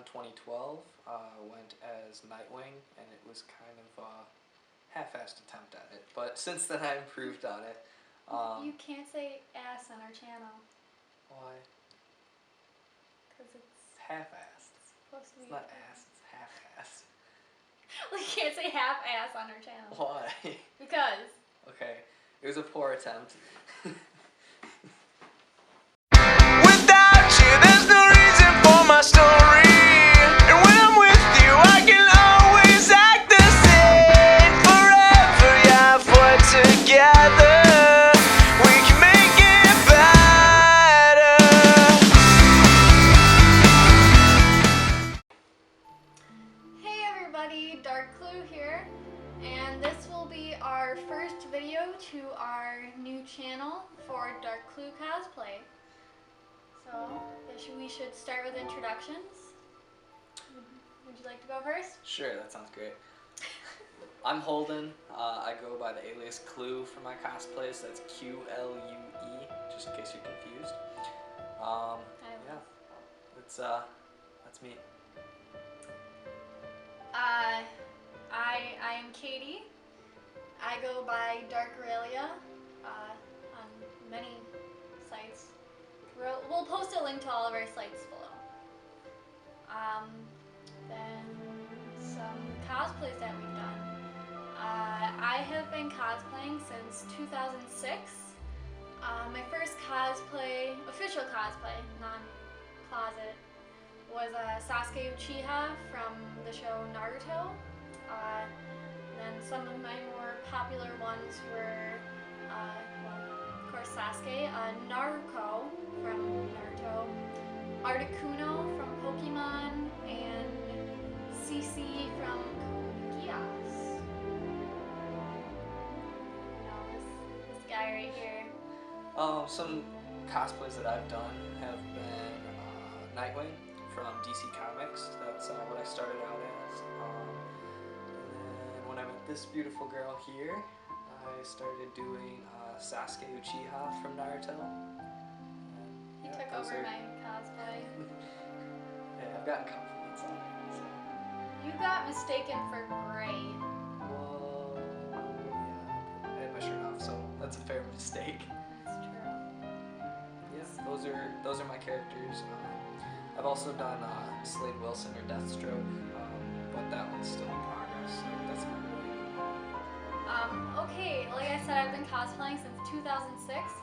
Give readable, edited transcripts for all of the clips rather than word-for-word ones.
2012, went as Nightwing, and it was kind of a half-assed attempt at it. But since then, I improved on it. You can't say ass on our channel. Why? Because it's half-assed. Supposed to be. It's not ass, it's half-assed. Well, you can't say half-ass on our channel. Why? Because. Okay, it was a poor attempt. Without you, there's no reason for my story. And when I'm with you, I can always act the same. Forever, yeah, if we're together, we can make it better. Hey everybody, Darkqlue here, and this will be our first video to our new channel for Darkqlue Cosplay. So, we should start with introductions. Would you like to go first? Sure, that sounds great. I'm Holden. I go by the alias Clue for my cosplays. That's Q-L-U-E, just in case you're confused. Yeah, that's me. I am Katie. I go by Darkqlue on many sites. We'll post a link to all of our sites below. Then some cosplays that we've done. I have been cosplaying since 2006. My first cosplay, official cosplay, non-closet, was Sasuke Uchiha from the show Naruto. Then some of my more popular ones were, of course Sasuke, Naruko from Naruto, Articuno from Pokemon, and CC from Geass. This guy right here. Some cosplays that I've done have been Nightwing from DC Comics. That's what I started out as. And then when I met this beautiful girl here, I started doing Sasuke Uchiha from Naruto. He took over my cosplay. Hey, I've gotten compliments on it. So. You got mistaken for Gray. Well, yeah, I had my shirt off, so that's a fair mistake. That's true. Yeah, those are my characters. I've also done Slade Wilson or Deathstroke, but that one's still in progress, so that's not really. Okay, like I said, I've been cosplaying since 2006,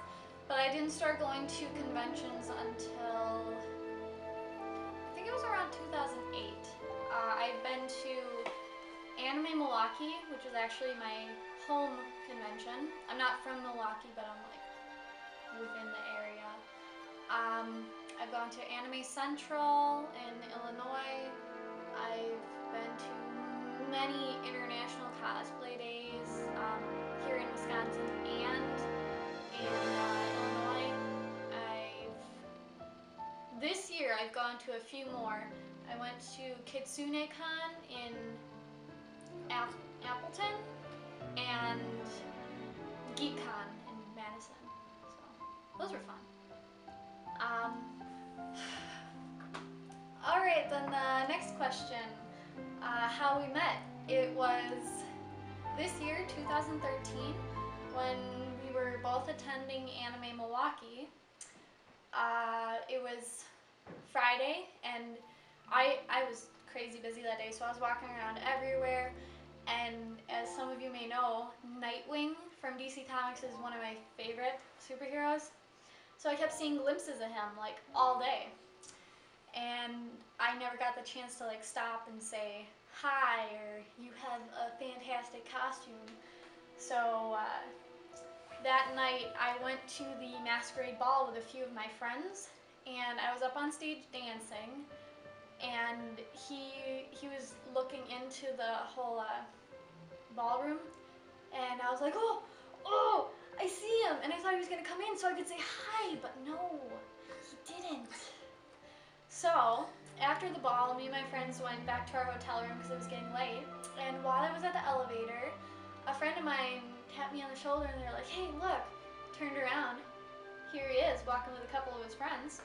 but I didn't start going to conventions until, I think it was around 2008. I've been to Anime Milwaukee, which is actually my home convention. I'm not from Milwaukee, but I'm like within the area. I've gone to Anime Central in Illinois. I've been to many international cosplay days here in Wisconsin and in Illinois. This year I've gone to a few more. I went to KitsuneCon in Appleton and GeekCon in Madison. So those were fun. Alright, then the next question, how we met. It was this year, 2013, when we were both attending Anime Milwaukee. It was Friday, and I was crazy busy that day, so I was walking around everywhere, and as some of you may know, Nightwing from DC Comics is one of my favorite superheroes. So I kept seeing glimpses of him like all day, and I never got the chance to like stop and say hi or you have a fantastic costume. So that night I went to the masquerade ball with a few of my friends, and I was up on stage dancing, and he was looking into the whole ballroom, and I was like, oh, I see him, and I thought he was gonna come in so I could say hi, but no, he didn't. So after the ball, me and my friends went back to our hotel room because it was getting late, and while I was at the elevator, a friend of mine tapped me on the shoulder and they're like, hey, look, turned around, here he is walking with a couple of his friends.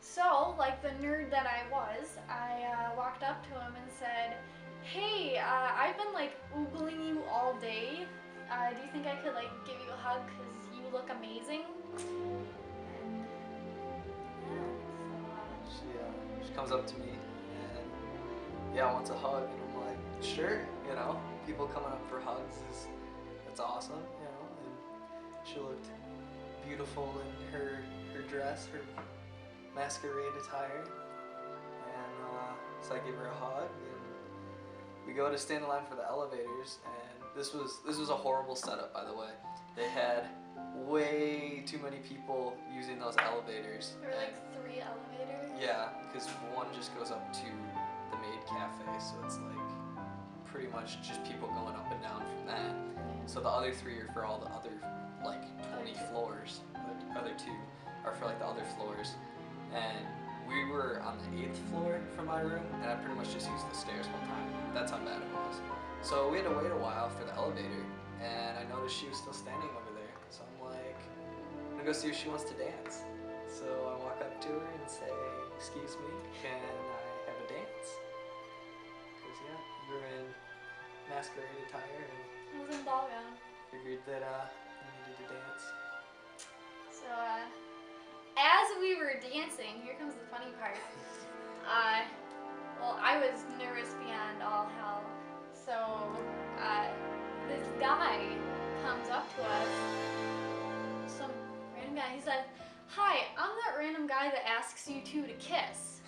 So, like the nerd that I was, I walked up to him and said, "Hey, I've been like oogling you all day. Do you think I could like give you a hug because you look amazing?" And yeah, so She comes up to me and wants a hug, and I'm like, sure, you know, people coming up for hugs that's awesome, you know. And she looked beautiful in her dress, her masquerade attire, and so I gave her a hug, and we go to stand in line for the elevators, and this was a horrible setup, by the way. They had way too many people using those elevators. there were like 3 elevators. Yeah, because one just goes up to the maid cafe, so it's like pretty much just people going up and down from that. So the other 3 are for all the other like 20 floors. The other 2 are for like the other floors. And we were on the 8th floor from my room, and I pretty much just used the stairs one time. That's how bad it was. So we had to wait a while for the elevator, and I noticed she was still standing over there. So I'm like, I'm gonna go see if she wants to dance. So I walk up to her and say, "Excuse me, can I have a dance?" Because we were in masquerade attire and I was in ball gown. figured that we needed to dance. So as we were dancing, here comes the funny part. Well, I was nervous beyond all hell. So this guy comes up to us, some random guy. He said, "Hi, I'm that random guy that asks you two to kiss."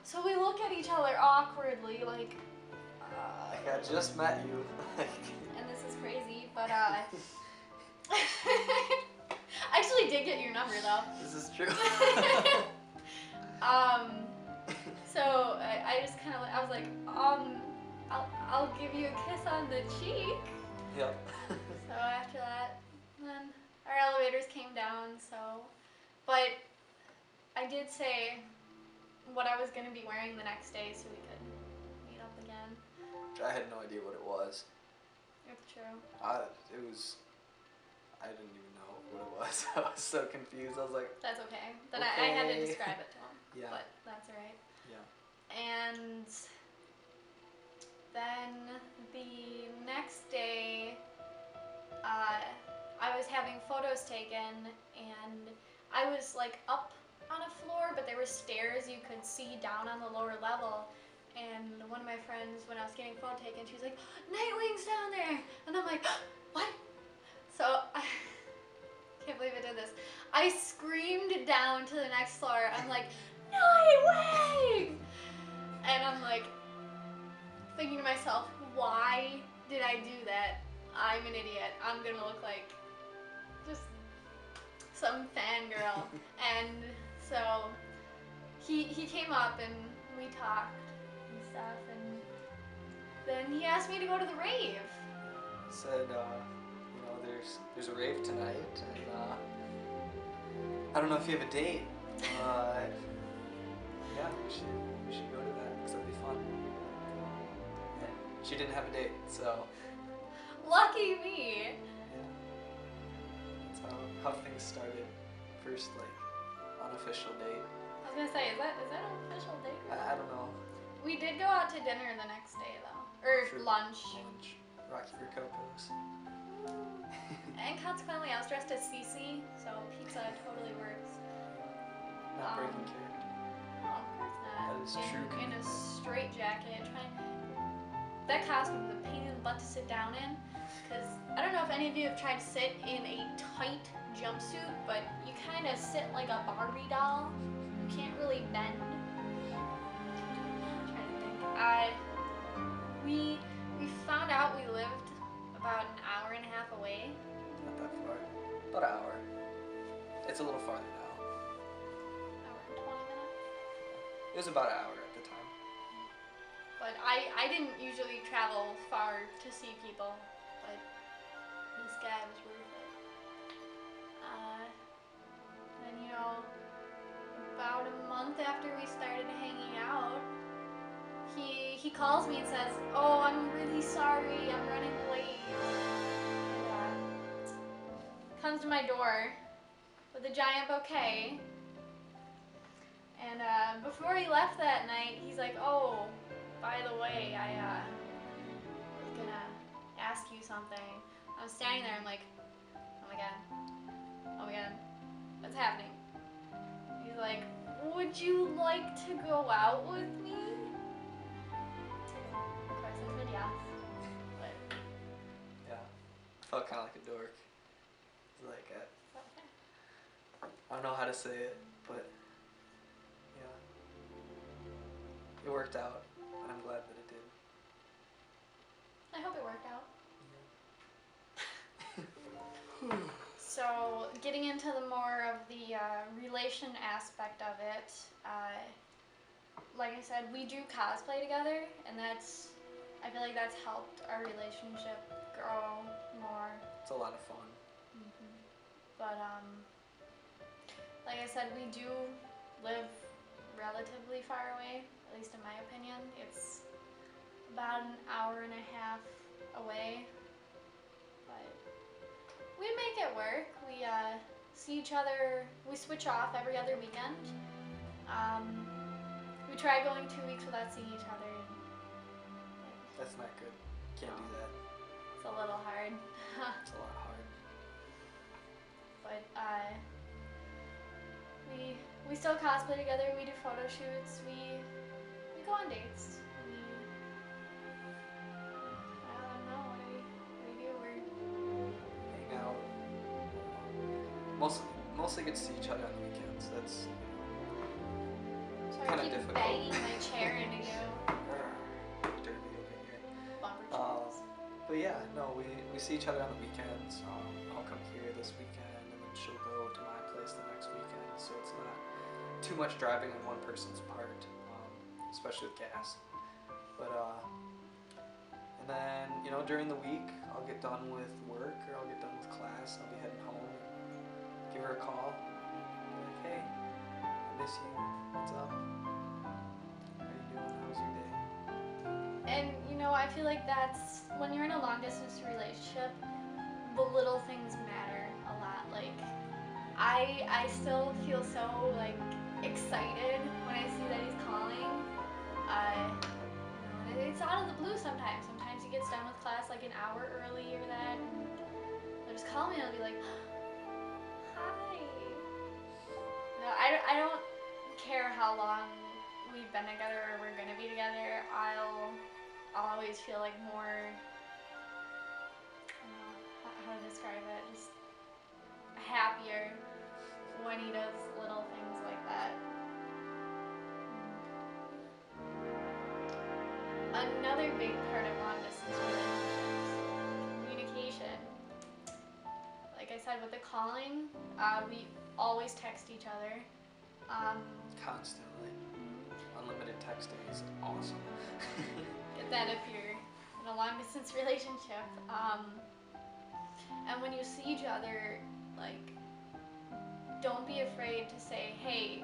So we look at each other awkwardly, like, Like I just met you. and this is crazy, but I actually did get your number though. This is true. So I just kind of, I was like, I'll give you a kiss on the cheek. Yep. So after that, then our elevators came down. So, but I did say what I was gonna be wearing the next day, so we could meet up again. I had no idea what it was. It's true. I didn't even know what it was. I was so confused. I was like, That's okay. Then I had to Okay. describe it to him. Yeah. But that's alright. yeah. And then the next day, I was having photos taken, and I was like up on a floor, but there were stairs you could see down on the lower level. And one of my friends, when I was getting photo taken, she was like, "Nightwing's down there!" And I'm like, "What?" So I can't believe I did this. I screamed down to the next floor. I'm like, "Nightwing!" And I'm like thinking to myself, why did I do that? I'm an idiot. I'm gonna look like just some fangirl. And so he came up and we talked and stuff, and then he asked me to go to the rave. Said, there's a rave tonight, and I don't know if you have a date. Yeah, we should go to that because that'd be fun. And she didn't have a date, so Lucky me. yeah, that's how things started. First, like, unofficial date. I was gonna say, is that an official date? I don't know. We did go out to dinner the next day though, or True. lunch. Lunch. Rocky Rococo's. And consequently, I was dressed as Cece, so pizza totally works. Not breaking character. No, of course not. That is true In a commitment. straight jacket, that costume was a pain in the butt to sit down in, because I don't know if any of you have tried to sit in a tight jumpsuit, but you kind of sit like a Barbie doll. You can't really bend. I'm trying to think. We found out we lived about an hour and a half away. Not that far. About an hour. It's a little farther now. Hour and 20 minutes. It was about an hour at the time. But I didn't usually travel far to see people, but this guy was worth it. Then, about a month after we started hanging out, he calls me and says, "Oh, I'm really sorry, I'm running late." And, comes to my door with a giant bouquet. And before he left that night, he's like, "Oh, by the way, I was gonna ask you something." I was standing there, I'm like, "Oh my god, what's happening?" He's like, "Would you like to go out with me?" Of course, I said yes. But Yeah. I felt kind of like a dork. Like, okay. I don't know how to say it, but yeah. It worked out, and I'm glad that it did. I hope it worked out. So, getting into the more of the relation aspect of it, like I said, we do cosplay together, and I feel like that's helped our relationship grow more. It's a lot of fun. But, like I said, we do live relatively far away, at least in my opinion. It's about an hour and a half away, but we make it work. We see each other, we switch off every other weekend. We try going 2 weeks without seeing each other. That's not good. Can't do that. It's a little hard. It's a lot hard. But we still cosplay together. We do photo shoots. We go on dates. I don't know. What do we do? Hang out. Mostly get to see each other on the weekends. That's Sorry, kinda I keep difficult. banging my chair into you. dirty over here. Bumper chairs. But yeah, no, we see each other on the weekends. I'll come here this weekend, and then she'll go to my place the next weekend. So it's not too much driving on one person's part, especially with gas. But and then during the week, I'll get done with work or I'll get done with class. I'll be heading home. Give her a call. Be like, hey, I miss you. What's up? How you doing? How was your day? And I feel like that's when you're in a long distance relationship, the little things matter a lot. Like I still feel so like excited when I see that he's calling. It's out of the blue sometimes. Sometimes he gets done with class like an hour early or that, and he'll just call me and I'll be like, "Hi." I don't care how long we've been together or we're gonna be together. I'll always feel like more, I don't know how to describe it, just happier when he does little things like that. Another big part of long distance relationships, communication. Like I said, with the calling, we always text each other. Constantly. Unlimited texting is awesome. Get that if you're in a long distance relationship. And when you see each other, like, don't be afraid to say, "Hey,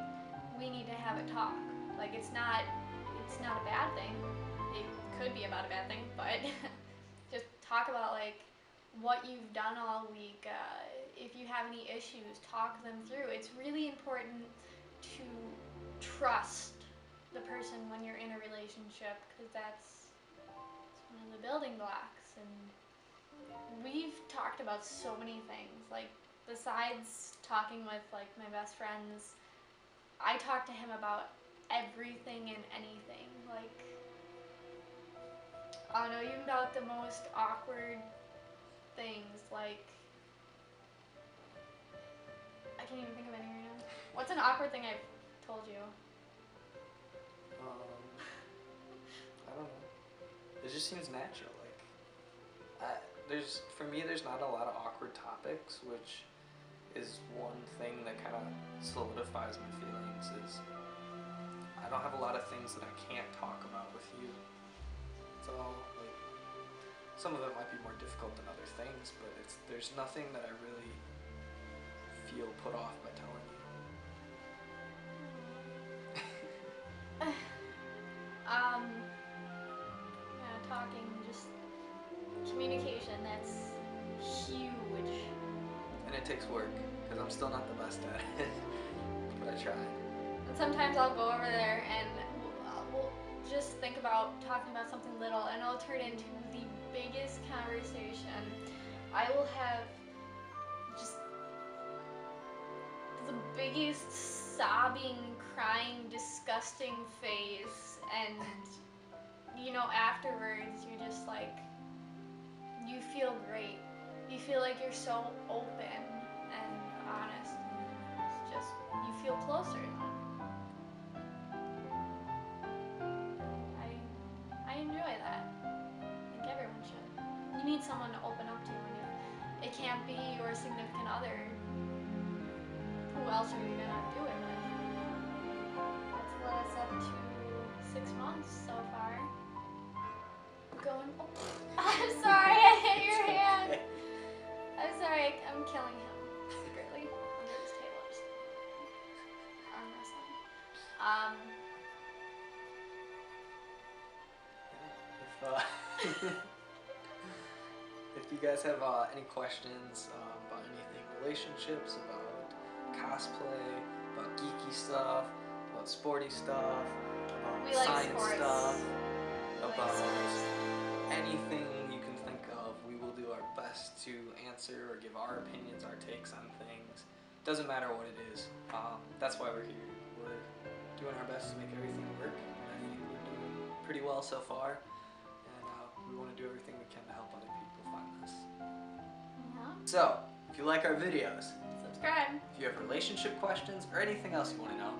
we need to have a talk." Like, it's not a bad thing. It could be about a bad thing, but just talk about like what you've done all week. If you have any issues, talk them through. It's really important to trust the person when you're in a relationship, because that's one of the building blocks. And we've talked about so many things, like besides talking with like my best friends, I talk to him about everything and anything. Like, I don't know, even about the most awkward things. Like, I can't even think of any right now. What's an awkward thing I've told you? I don't know. It just seems natural. Like, for me, there's not a lot of awkward topics, which is one thing that kind of solidifies my feelings. Is I don't have a lot of things that I can't talk about with you. So, like, some of it might be more difficult than other things, but there's nothing that I really feel put off by telling you. Talking, just communication, that's huge. And it takes work, because I'm still not the best at it, but I try. And sometimes I'll go over there and we'll just think about talking about something little, and it'll turn into the biggest conversation. I will have just the biggest sobbing, crying, disgusting face, and you know, afterwards you're just like, you feel great. You feel like you're so open and honest. It's just, you feel closer then. I enjoy that. I think everyone should. You need someone to open up to, and if it can't be your significant other, who else are you gonna do it with? That's led us up to 6 months so far. Going. Oh, I'm sorry, I hit your hand. Okay. I'm sorry, I'm killing him secretly under this table. Just arm wrestling. If you guys have any questions about anything, relationships, about cosplay, about geeky stuff, about sporty stuff, about We like science sports. stuff, We like about sports. anything you can think of, we will do our best to answer or give our opinions, our takes on things. Doesn't matter what it is. That's why we're here. We're doing our best to make everything work, and I think we're doing pretty well so far. And we want to do everything we can to help other people find this. Yeah. So, if you like our videos, Subscribe. if you have relationship questions or anything else you want to know,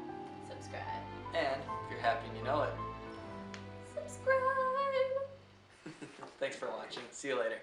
Subscribe. and if you're happy and you know it, Subscribe. thanks for watching. See you later.